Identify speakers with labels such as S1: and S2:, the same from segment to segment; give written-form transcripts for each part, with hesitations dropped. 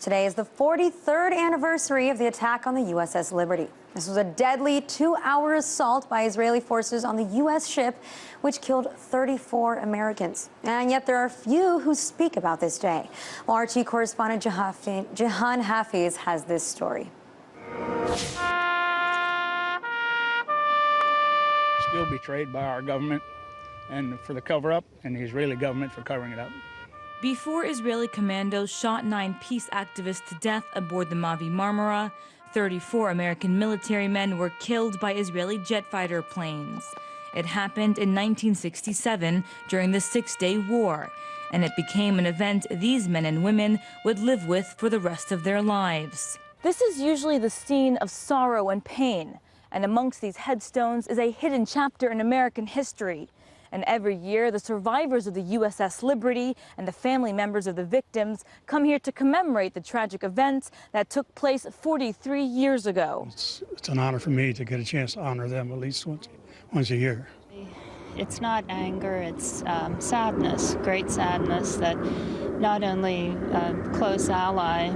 S1: Today is the 43rd anniversary of the attack on the USS Liberty. This was a deadly 2-hour assault by Israeli forces on the U.S. ship, which killed 34 Americans. And yet there are few who speak about this day. Well, RT correspondent Jahan Hafiz has this story.
S2: Still betrayed by our government and for the cover-up, and the Israeli government for covering it up.
S3: Before Israeli commandos shot 9 peace activists to death aboard the Mavi Marmara, 34 American military men were killed by Israeli jet fighter planes. It happened in 1967 during the Six-Day War, and it became an event these men and women would live with for the rest of their lives. This is usually the scene of sorrow and pain, and amongst these headstones is a hidden chapter in American history. And every year, the survivors of the USS Liberty and the family members of the victims come here to commemorate the tragic events that took place 43 years ago.
S4: It's an honor for me to get a chance to honor them at least once a year.
S5: It's not anger, it's sadness, great sadness that not only a close ally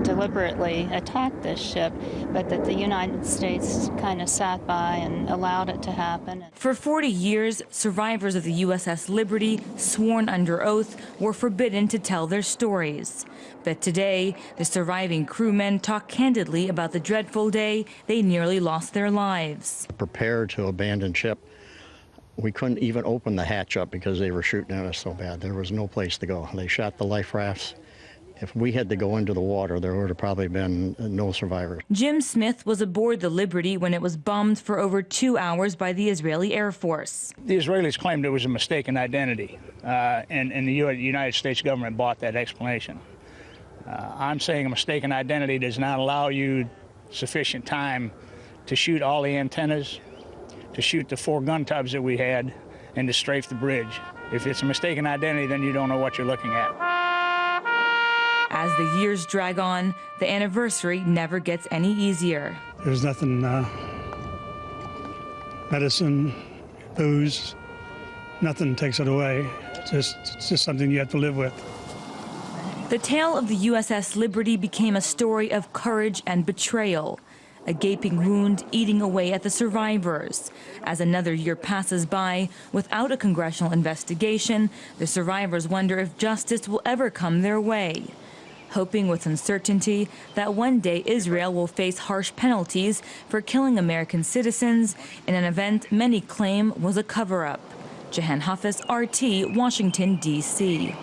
S5: deliberately attacked this ship, but that the United States kind of sat by and allowed it to happen.
S3: For 40 years, survivors of the USS Liberty, sworn under oath, were forbidden to tell their stories. But today, the surviving crewmen talk candidly about the dreadful day they nearly lost their lives.
S6: Prepared to abandon ship. We couldn't even open the hatch up because they were shooting at us so bad. There was no place to go. They shot the life rafts. If we had to go into the water, there would have probably been no survivors. Jim Smith was aboard the Liberty when it was bombed for over 2 hours by the Israeli Air Force.
S2: The Israelis claimed it was a mistaken identity, and the United States government bought that explanation. I'm saying a mistaken identity does not allow you sufficient time to shoot all the antennas, to shoot the 4 gun tubs that we had, and to strafe the bridge. If it's a mistaken identity, then you don't know what you're looking at.
S3: As the years drag on, the anniversary never gets any easier.
S4: There's nothing, medicine, booze, nothing takes it away. It's just something you have to live with.
S3: The tale of the USS Liberty became a story of courage and betrayal, a gaping wound eating away at the survivors. As another year passes by without a congressional investigation, the survivors wonder if justice will ever come their way, hoping with uncertainty that one day Israel will face harsh penalties for killing American citizens in an event many claim was a cover-up. Jahan Hafiz, RT, Washington, D.C.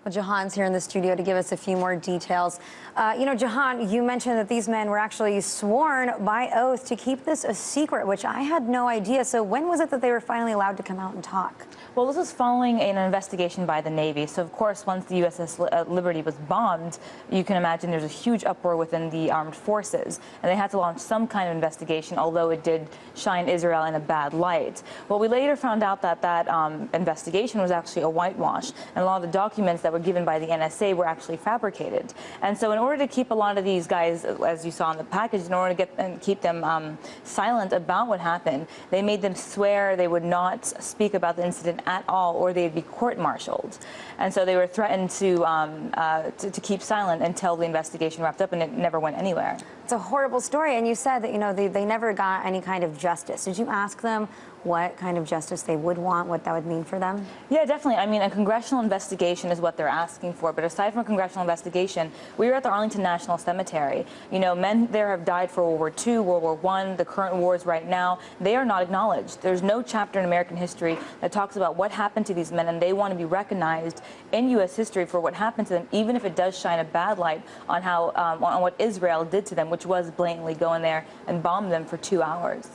S1: Well, Jahan's here in the studio to give us a few more details. Jahan, you mentioned that these men were actually sworn by oath to keep this a secret, which I had no idea. So when was it that they were finally allowed to come out and talk?
S7: Well, this was following an investigation by the Navy. So, of course, once the USS Liberty was bombed, you can imagine there's a huge uproar within the armed forces. And they had to launch some kind of investigation, although it did shine Israel in a bad light. Well, we later found out that that investigation was actually a whitewash. And a lot of the documents that were given by the NSA were actually fabricated. And so in order to keep a lot of these guys, as you saw in the package, in order to keep them silent about what happened, they made them swear they would not speak about the incident at all, or they'd be court-martialed. And so they were threatened to keep silent until the investigation wrapped up, and it never went anywhere.
S1: It's a horrible story, and you said that, they never got any kind of justice. Did you ask them what kind of justice they would want, what that would mean for them?
S7: Yeah, definitely. I mean, a congressional investigation is what they're asking for. But aside from a congressional investigation, we were at the Arlington National Cemetery. Men there have died for World War II, World War I, the current wars right now. They are not acknowledged. There's no chapter in American history that talks about what happened to these men, and they want to be recognized in U.S. history for what happened to them, even if it does shine a bad light on how on what Israel did to them, which was blatantly go in there and bomb them for 2 hours.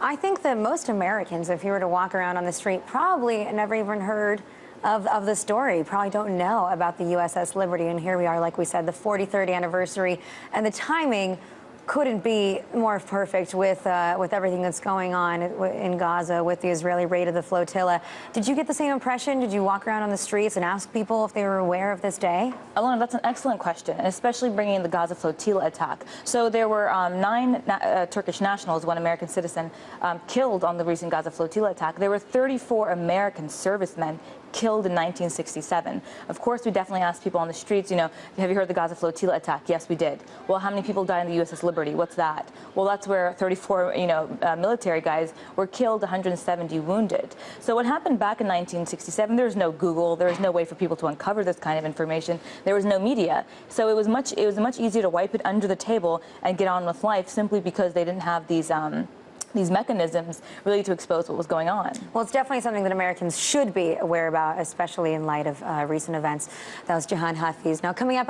S1: I think that most Americans, if you were to walk around on the street, probably never even heard of the story, probably don't know about the USS Liberty. And here we are, like we said, the 43rd anniversary, and the timing couldn't be more perfect with everything that's going on in Gaza with the Israeli raid of the flotilla. Did you get the same impression? Did you walk around on the streets and ask people if they were aware of this day?
S7: Alona, that's an excellent question, and especially bringing in the Gaza flotilla attack. So there were 9 Turkish nationals, 1 American citizen, killed on the recent Gaza flotilla attack. There were 34 American servicemen killed in 1967. Of course, we definitely asked people on the streets, you know, have you heard the Gaza flotilla attack? Yes, we did. Well, how many people died in the USS Liberty? What's that? Well, that's where 34, military guys were killed, 170 wounded. So what happened back in 1967, there was no Google, there was no way for people to uncover this kind of information. There was no media. So it was much easier to wipe it under the table and get on with life simply because they didn't have these mechanisms really to expose what was going on.
S1: Well, it's definitely something that Americans should be aware about, especially in light of recent events. That was Jahan Hafiz. Now, coming up